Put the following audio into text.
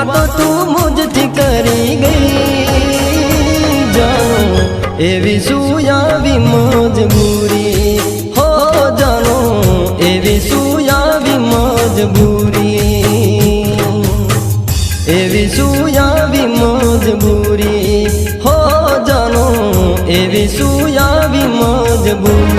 वातो तू मुझथी करी गई जानो एवी सुयावी मजबूरी हो जानो एवी सुयावी मजबूरी एवी सुयावी मजबूरी हो जानो एवी सुयावी मजबूरी।